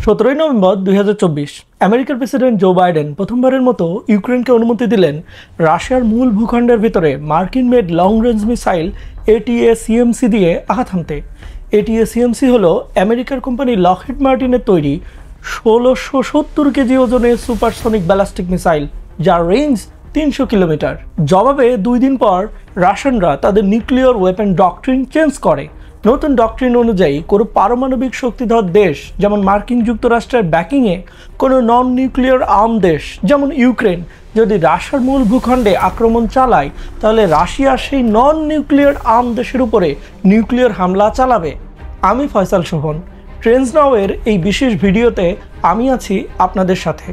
17 November 2024 আমেরিকার president Joe Biden প্রথমবারের মতো ইউক্রেনকে অনুমতি দিলেন রাশিয়ার মূল ভূখণ্ডের ভিতরে মার্কিন মেড লং রেঞ্জ মিসাইল এটিএসিএমসি দিয়ে আঘাত হানতে। এটিএসিএমসি হলো আমেরিকার কোম্পানি লকহিড মার্টিনের তৈরি 1670 কেজি ওজনের সুপারসনিক ব্যালিস্টিক মিসাইল, যার রেঞ্জ 300 কিলোমিটার। জবাবে 2 দিন পর রাশিয়ানরা তাদের নিউক্লিয়ার ওয়েপন ডকট্রিন চেঞ্জ করে। নতুন ডকট্রিন অনুযায়ী কোনো পারমাণবিক শক্তিধর দেশ যেমন মার্কিন যুক্তরাষ্ট্রের ব্যাকিংয়ে কোনো নন নিউক্লিয়ার আর্ম দেশ যেমন ইউক্রেন যদি রাশিয়ার মূল ভূখণ্ডে আক্রমণ চালায়, তাহলে রাশিয়া সেই নন নিউক্লিয়ার আর্ম দেশের উপরে নিউক্লিয়ার হামলা চালাবে। আমি ফয়সাল সোহন, ট্রেন্ডস নাও-এর এই বিশেষ ভিডিওতে আমি আছি আপনাদের সাথে।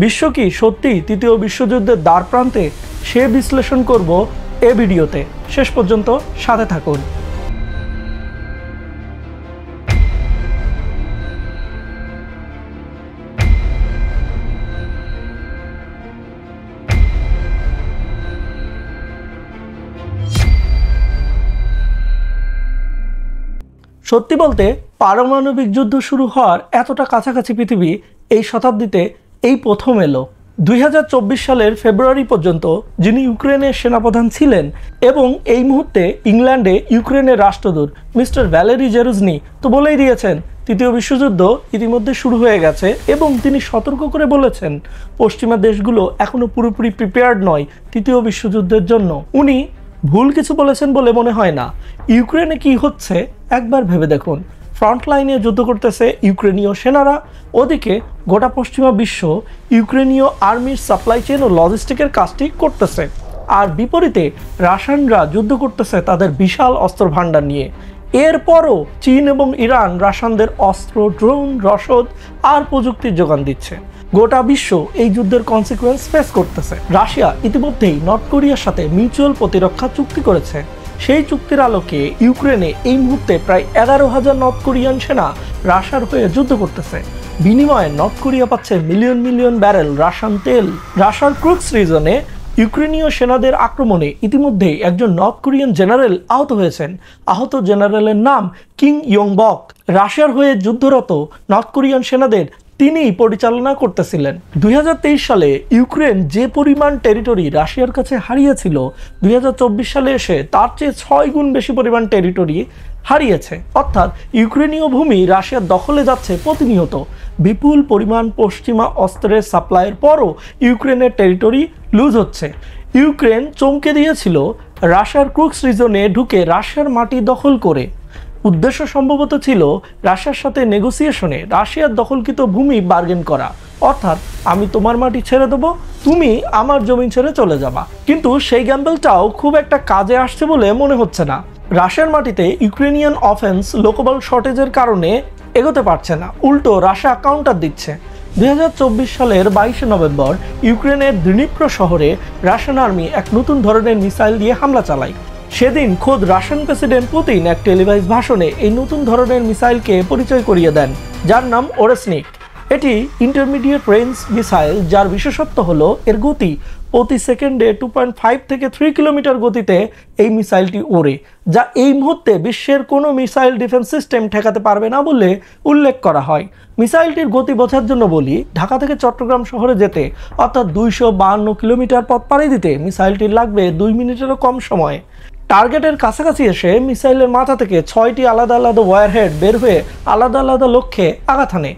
বিশ্ব কি সত্যি তৃতীয় বিশ্বযুদ্ধের দ্বার প্রান্তে, সে বিশ্লেষণ করব এ ভিডিওতে। শেষ পর্যন্ত সাথে থাকুন। সত্যি বলতে পারমাণবিক যুদ্ধ শুরু হওয়ার এতটা কাছাকাছি পৃথিবী এই শতাব্দীতে এই প্রথম এলো। 2024 সালের ফেব্রুয়ারি পর্যন্ত যিনি ইউক্রেনের সেনাপ্রধান ছিলেন এবং এই মুহূর্তে ইংল্যান্ডে ইউক্রেনের রাষ্ট্রদূত মিস্টার ভ্যালেরি জেরুজনি তো বলেই দিয়েছেন তৃতীয় বিশ্বযুদ্ধ ইতিমধ্যে শুরু হয়ে গেছে, এবং তিনি সতর্ক করে বলেছেন পশ্চিমা দেশগুলো এখনো পুরোপুরি প্রিপেয়ার্ড নয় তৃতীয় বিশ্বযুদ্ধের জন্য। উনি ভুল কিছু বলেছেন বলে মনে হয় না। ইউক্রেনে কি হচ্ছে একবার ভেবে দেখুন। ফ্রন্ট লাইনে যুদ্ধ করতেছে ইউক্রেনীয় সেনারা, ওদিকে গোটা পশ্চিমা বিশ্ব ইউক্রেনীয় আর্মির সাপ্লাই চেইন ও লজিস্টিকের কাজটি করতেছে, আর বিপরীতে রাশিয়ানরা যুদ্ধ করতেছে তাদের বিশাল অস্ত্র ভাণ্ডার নিয়ে। এরপরও চীন এবং ইরান রাশিয়ানদের অস্ত্র, ড্রোন, রসদ আর প্রযুক্তির যোগান দিচ্ছে। গোটা বিশ্ব এই যুদ্ধের কনসিকুয়েন্স ফেস করতেছে। রাশিয়া ইতিমধ্যেই নর্থ কোরিয়ার সাথে মিউচুয়াল প্রতিরক্ষা চুক্তি করেছে। সেই চুক্তির আলোকে ইউক্রেনে এই মুহূর্তে প্রায় 11,000 নর্থ কোরিয়ান সেনা রাশিয়ার হয়ে যুদ্ধ করতেছে। বিনিময়ে নর্থ কোরিয়া পাচ্ছে মিলিয়ন মিলিয়ন ব্যারেল রাশিয়ান তেল। রাশিয়ার ক্রুক্স রিজনে ইউক্রেনীয় সেনাদের আক্রমণে ইতিমধ্যেই একজন নর্থ কোরিয়ান জেনারেল আহত হয়েছেন। আহত জেনারেলের নাম কিং ইয়ং বক। রাশিয়ার হয়ে যুদ্ধরত নর্থ কোরিয়ান সেনাদের তিনিই পরিচালনা করতেছিলেন। 2023 সালে ইউক্রেন যে পরিমাণ টেরিটরি রাশিয়ার কাছে হারিয়েছিল, 2024 সালে এসে তার চেয়ে 6 গুণ বেশি পরিমাণ টেরিটরি হারিয়েছে। অর্থাৎ ইউক্রেনীয় ভূমি রাশিয়ার দখলে যাচ্ছে প্রতিনিয়ত। বিপুল পরিমাণ পশ্চিমা অস্ত্রের সাপ্লাইয়ের পরও ইউক্রেনের টেরিটরি লুজ হচ্ছে। ইউক্রেন চমকে দিয়েছিল রাশিয়ার ক্রুক্স রিজনে ঢুকে রাশিয়ার মাটি দখল করে। উদ্দেশ্য সম্ভবত ছিল রাশিয়ার সাথে নেগোসিয়েশনে রাশিয়ার দখলকৃত ভূমি বার্গেন করা, অর্থাৎ আমি তোমার মাটি ছেড়ে দেবো, তুমি আমার জমি ছেড়ে চলে যাবা। কিন্তু সেই গ্যাম্বলটাও খুব একটা কাজে আসছে বলে মনে হচ্ছে না। রাশিয়ার মাটিতে ইউক্রেনিয়ান অফেন্স লোকবল শর্টেজের কারণে এগোতে পারছে না, উল্টো রাশিয়া কাউন্টার দিচ্ছে। 2024 সালের 22 নভেম্বর ইউক্রেনের দ্নিপ্র শহরে রাশিয়ান আর্মি এক নতুন ধরনের মিসাইল দিয়ে হামলা চালায়। সেদিন খোদ রাশিয়ান প্রেসিডেন্ট পুতিন এক টেলিভাইজ ভাষণে এই নতুন ধরনের মিসাইলকে পরিচয় করিয়ে দেন, যার নাম ওরেসনিক। এটি ইন্টারমিডিয়েট রেঞ্জ মিসাইল, যার বিশেষত্ব হলো এর গতি। প্রতি সেকেন্ডে 2.5 থেকে 3 কিলোমিটার গতিতে এই মিসাইলটি ওড়ে, যা এই মুহূর্তে বিশ্বের কোনো মিসাইল ডিফেন্স সিস্টেম ঠেকাতে পারবে না বলে উল্লেখ করা হয়। মিসাইলটির গতি বোঝার জন্য বলি, ঢাকা থেকে চট্টগ্রাম শহরে যেতে অর্থাৎ 252 কিলোমিটার পথ পাড়ি দিতে মিসাইলটির লাগবে 2 মিনিটেরও কম সময়। টার্গেটের কাছাকাছি এসে মিসাইলের মাথা থেকে 6টি আলাদা আলাদা ওয়ারহেড বের হয়ে আলাদা আলাদা লক্ষ্যে আঘাত হানে।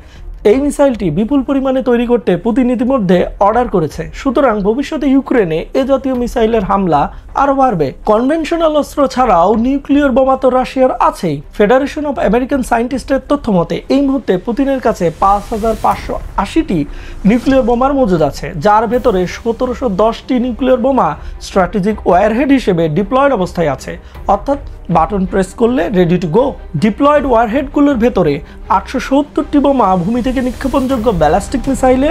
এই মিসাইলটি বিপুল পরিমাণে তৈরি করতে পুতিন ইতিমধ্যে অর্ডার করেছে। সুতরাং ভবিষ্যতে ইউক্রেনে এ জাতীয় মিসাইলের হামলা আরও বাড়বে। কনভেনশনাল অস্ত্র ছাড়াও নিউক্লিয়ার বোমা তো রাশিয়ার আছেই। ফেডারেশন অফ আমেরিকান সায়েন্টিস্টের তথ্য মতে এই মুহূর্তে পুতিনের কাছে 5,580টি নিউক্লিয়ার বোমার মজুদ আছে, যার ভেতরে 1710টি নিউক্লিয়ার বোমা স্ট্র্যাটেজিক ওয়ারহেড হিসেবে ডিপ্লয়েড অবস্থায় আছে, অর্থাৎ বাটন প্রেস করলে রেডি টু গো। ডিপ্লয়েড ওয়ারহেডগুলোর ভেতরে 870টি বোমা ভূমি থেকে নিক্ষেপণযোগ্য ব্যালিস্টিক মিসাইলে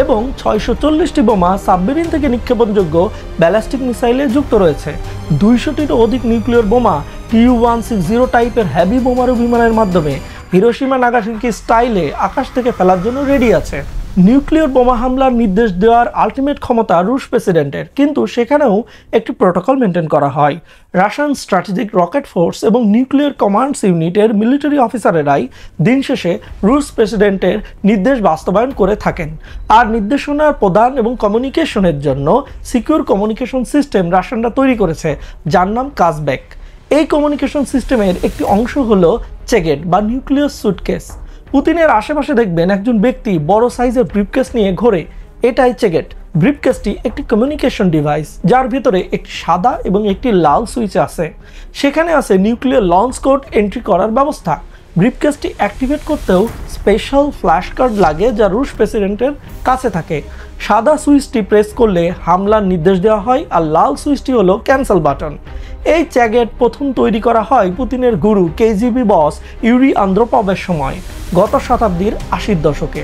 এবং 640টি বোমা সাবমেরিন থেকে নিক্ষেপণযোগ্য ব্যালিস্টিক মিসাইলে যুক্ত রয়েছে। 200টিরও অধিক নিউক্লিয়ার বোমা Tu-160 টাইপের হেভি বোমারু বিমানের মাধ্যমে হিরোশিমা নাগাসাকি স্টাইলে আকাশ থেকে ফেলার জন্য রেডি আছে। নিউক্লিয়ার বোমা হামলার নির্দেশ দেওয়ার আলটিমেট ক্ষমতা রুশ প্রেসিডেন্টের, কিন্তু সেখানেও একটি প্রোটোকল মেনটেন করা হয়। রাশিয়ান স্ট্র্যাটেজিক রকেট ফোর্স এবং নিউক্লিয়ার কমান্ডস ইউনিটের মিলিটারি অফিসারেরাই দিন শেষে রুশ প্রেসিডেন্টের নির্দেশ বাস্তবায়ন করে থাকেন। আর নির্দেশনার প্রদান এবং কমিউনিকেশনের জন্য সিকিউর কমিউনিকেশন সিস্টেম রাশিয়ানরা তৈরি করেছে, যার নাম কাজবেক। এই কমিউনিকেশন সিস্টেমের একটি অংশ হলো চেগেট বা নিউক্লিয়ার সুটকেস। পুতিনের আশেপাশে দেখবেন একজন ব্যক্তি বড় সাইজের ব্রিফকেস নিয়ে ঘোরে, এটাই চেগেট। ব্রিফকেসটি একটি কমিউনিকেশন ডিভাইস, যার ভিতরে একটি সাদা এবং একটি লাল সুইচ আছে। সেখানে আছে নিউক্লিয়ার লঞ্চ কোড এন্ট্রি করার ব্যবস্থা। ব্রিফকেসটি অ্যাক্টিভেট করতেও স্পেশাল ফ্ল্যাশ কার্ড লাগে, যা রুশ প্রেসিডেন্টের কাছে থাকে। সাদা সুইচটি প্রেস করলে হামলার নির্দেশ দেওয়া হয়, আর লাল সুইচটি হলো ক্যান্সেল বাটন। এই চ্যাগেট প্রথম তৈরি করা হয় পুতিনের গুরু কেজিবি বস ইউরি আন্দ্রোপভের সময়, গত শতাব্দীর 80-র দশকে।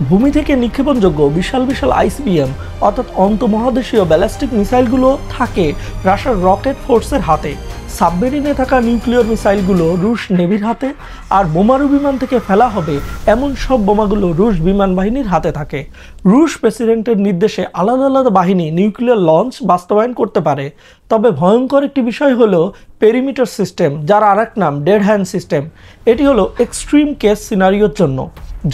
ভূমি থেকে নিক্ষেপণযোগ্য বিশাল বিশাল আইসিবিএম অর্থাৎ অন্তমহাদেশীয় ব্যালিস্টিক মিসাইলগুলো থাকে রাশিয়ার রকেট ফোর্সের হাতে। সাবমেরিনে থাকা নিউক্লিয়ার মিসাইলগুলো রুশ নেভির হাতে, আর বোমারু বিমান থেকে ফেলা হবে এমন সব বোমাগুলো রুশ বিমান বাহিনীর হাতে থাকে। রুশ প্রেসিডেন্টের নির্দেশে আলাদা আলাদা বাহিনী নিউক্লিয়ার লঞ্চ বাস্তবায়ন করতে পারে। তবে ভয়ঙ্কর একটি বিষয় হলো পেরিমিটার সিস্টেম, যার আরেক নাম ডেড হ্যান্ড সিস্টেম। এটি হলো এক্সট্রিম কেস সিনারিওর জন্য।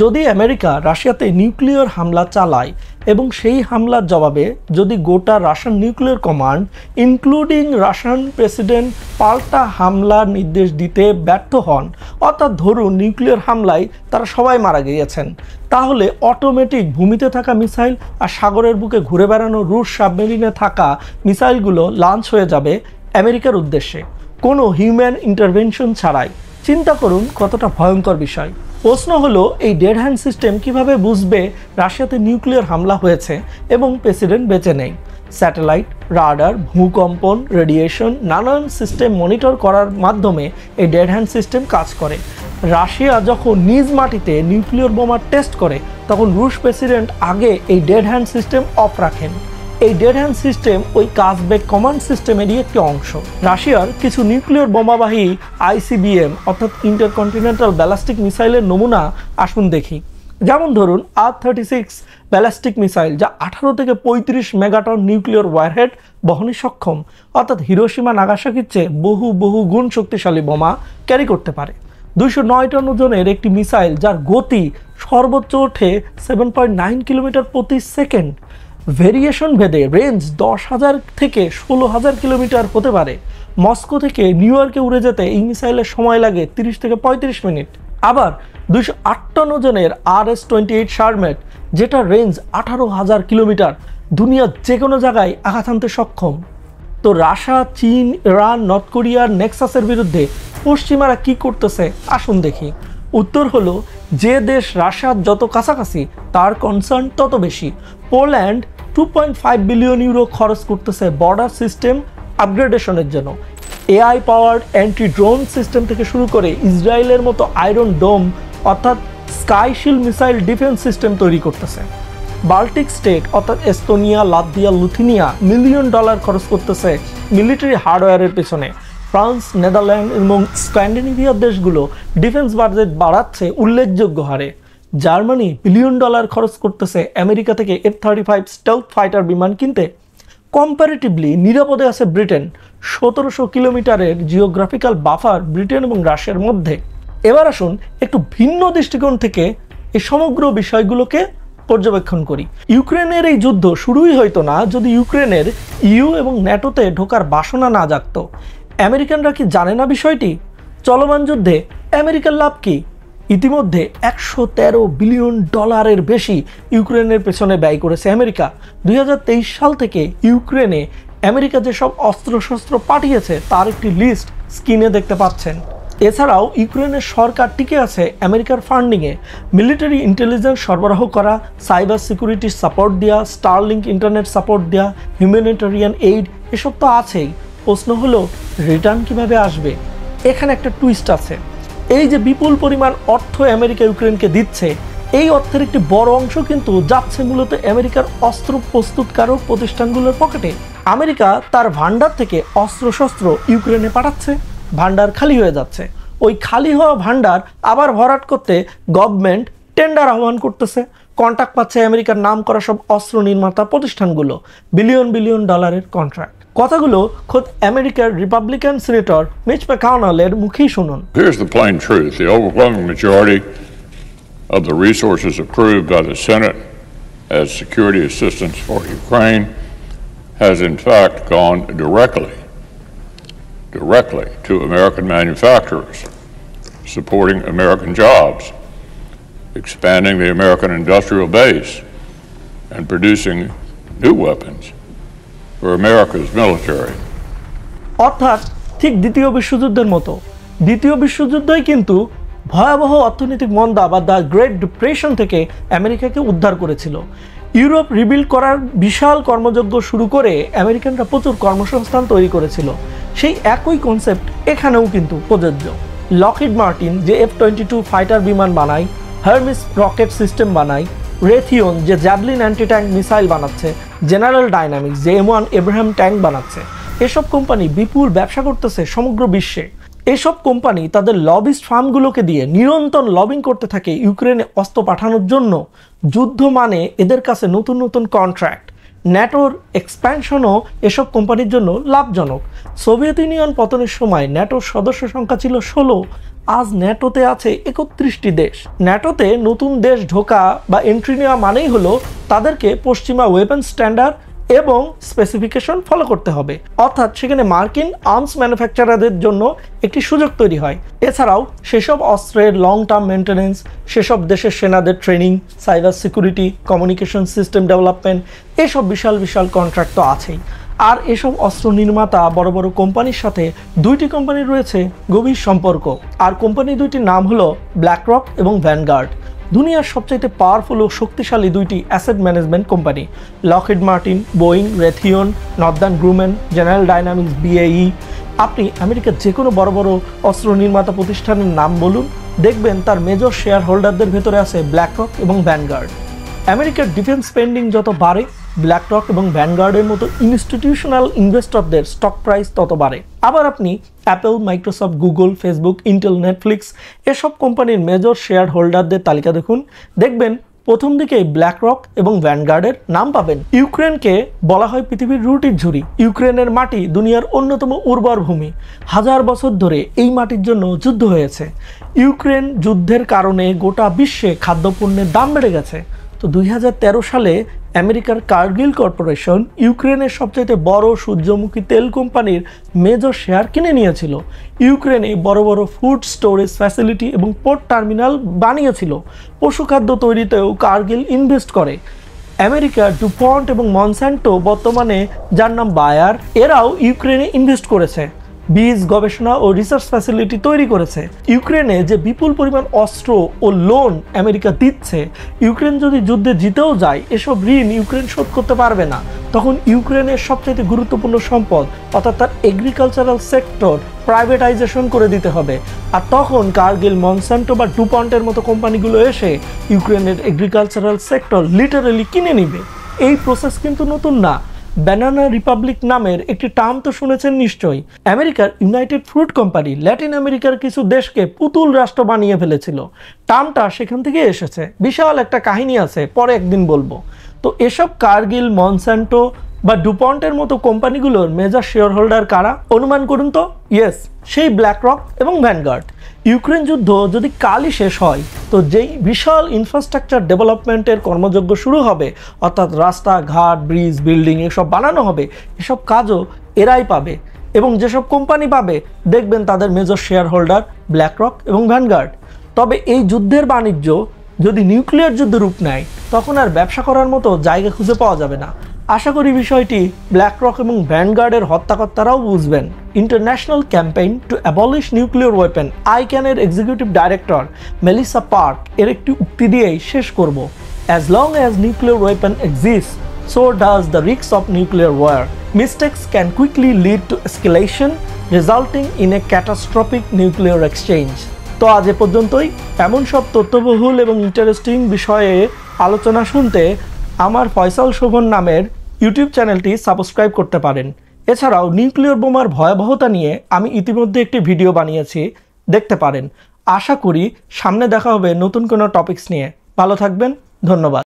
যদি আমেরিকা রাশিয়াতে নিউক্লিয়ার হামলা চালায় এবং সেই হামলার জবাবে যদি গোটা Russian nuclear command including Russian president পাল্টা হামলার নির্দেশ দিতে ব্যর্থ হন, অর্থাৎ ধরুন নিউক্লিয়ার হামলায় তারা সবাই মারা গিয়েছেন, তাহলে অটোমেটিক ভূমিতে থাকা মিসাইল আর সাগরের বুকে ঘুরে বেড়ানো রুশ সাবমেরিনে থাকা মিসাইলগুলো লঞ্চ হয়ে যাবে আমেরিকার উদ্দেশ্যে, কোনো হিউম্যান ইন্টারভেনশন ছাড়াই। চিন্তা করুন কতটা ভয়ঙ্কর বিষয়। প্রশ্ন হলো, এই ডেড হ্যান্ড সিস্টেম কিভাবে বুঝবে রাশিয়াতে নিউক্লিয়ার হামলা হয়েছে এবং প্রেসিডেন্ট বেঁচে নেই? স্যাটেলাইট, রাডার, ভূকম্পন, রেডিয়েশন, নানান সিস্টেম মনিটর করার মাধ্যমে এই ডেড হ্যান্ড সিস্টেম কাজ করে। রাশিয়া যখন নিজ মাটিতে নিউক্লিয়ার বোমা টেস্ট করে, তখন রুশ প্রেসিডেন্ট আগে এই ডেড হ্যান্ড সিস্টেম অফ রাখেন। এই ডেড হ্যান্ড সিস্টেম ওই কাজবেক কমান্ড সিস্টেমেরই একটি অংশ। রাশিয়ার কিছু নিউক্লিয়ার বোমাবাহী আইসিবিএম অর্থাৎ ইন্টারকন্টিনেন্টাল ব্যালিস্টিক মিসাইলের নমুনা আসুন দেখি। যেমন ধরুন R-36 ব্যালিস্টিক মিসাইল, যা 18 থেকে 35 মেগাটন নিউক্লিয়ার ওয়ারহেড বহনে সক্ষম, অর্থাৎ হিরোশিমা নাগাসাকির চেয়ে বহু গুণ শক্তিশালী বোমা ক্যারি করতে পারে। 209 টন ওজনের একটি মিসাইল, যার গতি সর্বোচ্চ ওঠে 7.9 কিলোমিটার প্রতি সেকেন্ড। ভেরিয়েশন ভেদে রেঞ্জ 10,000 থেকে 16,000 কিলোমিটার হতে পারে। মস্কো থেকে নিউ ইয়র্কে উড়ে যেতে এই মিসাইলের সময় লাগে 30 থেকে 35 মিনিট। আবার 208 টন ওজনের RS-28 শারমেট, যেটা রেঞ্জ 18,000 কিলোমিটার, দুনিয়ার যে কোনো জায়গায় আঘাত হানতে সক্ষম। তো রাশিয়া, চীন, ইরান, নর্থ কোরিয়ার নেক্সাসের বিরুদ্ধে পশ্চিমারা কি করতেছে আসুন দেখি। উত্তর হলো, যে দেশ রাশিয়ার যত কাছাকাছি তার কনসার্ন তত বেশি। পোল্যান্ড 2.5 বিলিয়ন ইউরো খরচ করতেছে বর্ডার সিস্টেম আপগ্রেডেশনের জন্য। AI powered anti drone system থেকে শুরু করে ইসরায়েলের মতো আয়রন ডোম অর্থাৎ sky shield missile defence system তৈরি করতেছে। বাল্টিক স্টেট অর্থাৎ এস্তোনিয়া, লাতভিয়া, লিথুয়ানিয়া $মিলিয়ন খরচ করতেছে মিলিটারি হার্ডওয়্যারের পেছনে। ফ্রান্স, নেদারল্যান্ড এবং স্ক্যান্ডিনেভিয়ার দেশগুলো ডিফেন্স বাজেট বাড়াচ্ছে উল্লেখযোগ্য হারে। জার্মানি $বিলিয়ন খরচ করতেছে আমেরিকা থেকে F-35 স্টেলথ ফাইটার বিমান কিনতে। কম্পারেটিভলি নিরাপদে আছে ব্রিটেন। 1700 কিলোমিটারের জিওগ্রাফিক্যাল বাফার ব্রিটেন এবং রাশিয়ার মধ্যে। এবার আসুন একটু ভিন্ন দৃষ্টিকোণ থেকে এই সমগ্র বিষয়গুলোকে পর্যবেক্ষণ করি। ইউক্রেনের এই যুদ্ধ শুরুই হয়তো না যদি ইউক্রেনের ইউ এবং ন্যাটোতে ঢোকার বাসনা না জাগত। আমেরিকানরা কি জানে না বিষয়টি? চলমান যুদ্ধে আমেরিকার লাভ কি? ইতিমধ্যে $113 বিলিয়ন বেশি ইউক্রেনের পেছনে ব্যয় করেছে আমেরিকা। 2023 সাল থেকে ইউক্রেনে আমেরিকা যেসব অস্ত্রশস্ত্র পাঠিয়েছে তার একটি লিস্ট স্ক্রিনে দেখতে পাচ্ছেন। এছাড়াও ইউক্রেনের সরকার টিকে আছে আমেরিকার ফান্ডিংয়ে। মিলিটারি ইন্টেলিজেন্স সরবরাহ করা, সাইবার সিকিউরিটি সাপোর্ট দেওয়া, স্টারলিংক ইন্টারনেট সাপোর্ট দেওয়া, হিউম্যানিটেরিয়ান এইড, এসব তো আছেই। প্রশ্ন হলো রিটার্ন কিভাবে আসবে? এখানে একটা টুইস্ট আছে। এই যে বিপুল পরিমাণ অর্থ আমেরিকা ইউক্রেনকে দিচ্ছে, এই অর্থের একটি বড় অংশ কিন্তু যাচ্ছে মূলত আমেরিকার অস্ত্র প্রস্তুতকারক প্রতিষ্ঠানগুলোর পকেটে। আমেরিকা তার ভান্ডার থেকে অস্ত্রশস্ত্র ইউক্রেনে পাঠাচ্ছে, ভান্ডার খালি হয়ে যাচ্ছে। ওই খালি হওয়া ভান্ডার আবার ভরাট করতে গভর্নমেন্ট টেন্ডার আহ্বান করতেছে, কন্ট্রাক্ট পাচ্ছে আমেরিকার নাম করা সব অস্ত্র নির্মাতা প্রতিষ্ঠানগুলো, বিলিয়ন বিলিয়ন ডলারের কন্ট্রাক্ট। কথাগুলো খোদ আমেরিকার রিপাবলিকান সিনেটর মিচ ম্যাককনেলের মুখেই শুনুন। Here's the plain truth. The overwhelming majority of the resources approved by the Senate as security assistance for Ukraine has in fact gone directly to American manufacturers, supporting American jobs, expanding the American industrial base, and producing new weapons for America's military. অর্থাৎ ঠিক দ্বিতীয় বিশ্বযুদ্ধের মতো। দ্বিতীয় বিশ্বযুদ্ধই কিন্তু ভয়াবহ অর্থনৈতিক মন্দা বা দ্য গ্রেট ডিপ্রেশন থেকে আমেরিকাকে উদ্ধার করেছিল। ইউরোপ রিবিল্ড করার বিশাল কর্মযজ্ঞ শুরু করে আমেরিকানরা প্রচুর কর্মসংস্থান তৈরি করেছিল। সেই একই কনসেপ্ট এখানেও কিন্তু প্রযোজ্য। লকহিড মার্টিন যে F-22 ফাইটার বিমান বানায়, হার্মিস রকেট সিস্টেম বানায়, রেথিয়ন যে জ্যাভলিন অ্যান্টি ট্যাঙ্ক মিসাইল বানাচ্ছে, জেনারেল ডাইনামিক্স যে M1 এব্রাহাম ট্যাঙ্ক বানাচ্ছে, এসব কোম্পানি বিপুল ব্যবসা করতেছে সমগ্র বিশ্বে। এসব কোম্পানি তাদের লবিস্ট ফার্মগুলোকে দিয়ে নিরন্তর লবিং করতে থাকে ইউক্রেনে অস্ত্র পাঠানোর জন্য। যুদ্ধ মানে এদের কাছে নতুন নতুন কন্ট্রাক্ট। ন্যাটোর এক্সপ্যানশনও এসব কোম্পানির জন্য লাভজনক। সোভিয়েত ইউনিয়ন পতনের সময় ন্যাটোর সদস্য সংখ্যা ছিল 16, আজ ন্যাটোতে আছে 31টি দেশ। ন্যাটোতে নতুন দেশ ঢোকা বা এন্ট্রি নেওয়া মানেই হলো তাদেরকে পশ্চিমা ওয়েপন স্ট্যান্ডার্ড এবং স্পেসিফিকেশন ফলো করতে হবে, অর্থাৎ সেখানে মার্কিন আর্মস ম্যানুফ্যাকচারারদের জন্য একটি সুযোগ তৈরি হয়। এছাড়াও সেসব অস্ত্রের লং টার্ম মেনটেন্যান্স, সেসব দেশের সেনাদের training, cyber security, communication system development, এসব বিশাল বিশাল কন্ট্রাক্ট তো আছেই। আর এসব অস্ত্র নির্মাতা বড় বড় কোম্পানির সাথে দুইটি কোম্পানির রয়েছে গভীর সম্পর্ক, আর কোম্পানি দুইটির নাম হলো ব্ল্যাকরক এবং ভ্যানগার্ড। দুনিয়ার সবচাইতে পাওয়ারফুল ও শক্তিশালী দুইটি asset management company. Lockheed Martin, Boeing, Raytheon, Northrop Grumman, General Dynamics, BAE। আপনি আমেরিকার যে কোনো বড় বড় অস্ত্র নির্মাতা প্রতিষ্ঠানের নাম বলুন, দেখবেন তার মেজর শেয়ার হোল্ডারদের ভেতরে আছে ব্ল্যাকরক এবং ভ্যানগার্ড। আমেরিকার ডিফেন্স স্পেন্ডিং যত বাড়ে, ব্ল্যাকরক এবং ভ্যানগার্ডের মতো ইনস্টিটিউশনাল ইনভেস্টরদের স্টক প্রাইস তত বাড়ে। আবার আপনি Apple, Microsoft, Google, Facebook, Intel, Netflix এসব কোম্পানির মেজর শেয়ার হোল্ডারদের তালিকা দেখুন, দেখবেন প্রথম দিকেই ব্ল্যাকরক এবং ভ্যানগার্ডের নাম পাবেন। ইউক্রেনকে বলা হয় পৃথিবীর রুটির ঝুড়ি। ইউক্রেনের মাটি দুনিয়ার অন্যতম উর্বর ভূমি। হাজার বছর ধরে এই মাটির জন্য যুদ্ধ হয়েছে। ইউক্রেন যুদ্ধের কারণে গোটা বিশ্বে খাদ্যপণ্যের দাম বেড়ে গেছে। তো 2013 সালে আমেরিকার কার্গিল কর্পোরেশন ইউক্রেনের সবচেয়ে বড় সূর্যমুখী তেল কোম্পানির মেজর শেয়ার কিনে নিয়েছিল। ইউক্রেনে বড় বড় ফুড স্টোরেজ ফ্যাসিলিটি এবং পোর্ট টার্মিনাল বানিয়েছিল। পশুখাদ্য তৈরিতেও কার্গিল ইনভেস্ট করে। আমেরিকার ডুপন্ট এবং মনস্যান্টো, বর্তমানে যার নাম বায়ার, এরাও ইউক্রেনে ইনভেস্ট করেছে। বীজ গবেষণা ও রিসার্চ ফ্যাসিলিটি তৈরি করেছে। ইউক্রেনে যে বিপুল পরিমাণ অস্ত্র ও লোন আমেরিকা দিচ্ছে, ইউক্রেন যদি যুদ্ধে জিতেও যায়, এসব ঋণ ইউক্রেন শোধ করতে পারবে না। তখন ইউক্রেনের সবচেয়ে গুরুত্বপূর্ণ সম্পদ অর্থাৎ তার এগ্রিকালচারাল সেক্টর প্রাইভেটাইজেশন করে দিতে হবে। আর তখন কার্গিল, মনস্যান্টো বা ডুপন্টের মতো কোম্পানিগুলো এসে ইউক্রেনের এগ্রিকালচারাল সেক্টর লিটারালি কিনে নিবে। এই প্রসেস কিন্তু নতুন না। ব্যানানা রিপাবলিক নামের একটি টার্ম তো শুনেছেন নিশ্চয়ই। আমেরিকার ইউনাইটেড ফ্রুট কোম্পানি ল্যাটিন আমেরিকার কিছু দেশকে পুতুল রাষ্ট্র বানিয়ে ফেলেছিল। টার্মটা সেখান থেকে এসেছে। বিশাল একটা কাহিনী আছে, পরে একদিন বলবো। তো এসব কার্গিল, মনস্যান্টো বা ডুপন্টের মতো কোম্পানিগুলোর মেজর শেয়ার হোল্ডার কারা? অনুমান করুন তো। ইয়েস, সেই ব্ল্যাকরক এবং ভ্যানগার্ড। ইউক্রেন যুদ্ধ যদি কালই শেষ হয়, তো যেই বিশাল ইনফ্রাস্ট্রাকচার ডেভেলপমেন্টের কর্মযজ্ঞ শুরু হবে, অর্থাৎ রাস্তাঘাট, ব্রিজ, বিল্ডিং এসব বানানো হবে, এসব কাজও এরাই পাবে। এবং যেসব কোম্পানি পাবে, দেখবেন তাদের মেজর শেয়ার হোল্ডার ব্ল্যাকরক এবং ভ্যানগার্ড। তবে এই যুদ্ধের বাণিজ্য যদি নিউক্লিয়ার যুদ্ধ রূপ নেয়, তখন আর ব্যবসা করার মতো জায়গা খুঁজে পাওয়া যাবে না। আশা করি বিষয়টি ব্ল্যাকরক এবং ভ্যানগার্ডের হত্যাকর্তারাও বুঝবেন। International Campaign to Abolish Nuclear Weapon, আইক্যানের এক্সিকিউটিভ ডাইরেক্টর মেলিসা পার্ক এর একটি উক্তি দিয়েই শেষ করব। As long as nuclear weapon exist, so does the risks of nuclear war. Mistakes can quickly lead to escalation, resulting in a catastrophic nuclear exchange. তো আজ এ পর্যন্তই। এমন সব তথ্যবহুল এবং ইন্টারেস্টিং বিষয়ে আলোচনা শুনতে আমার ফয়সাল শোভন নামের ইউটিউব চ্যানেলটি সাবস্ক্রাইব করতে পারেন। এছাড়াও নিউক্লিয়ার বোমার ভয়াবহতা নিয়ে আমি ইতিমধ্যে একটি ভিডিও বানিয়েছি, দেখতে পারেন। আশা করি সামনে দেখা হবে নতুন কোনো টপিকস নিয়ে। ভালো থাকবেন, ধন্যবাদ।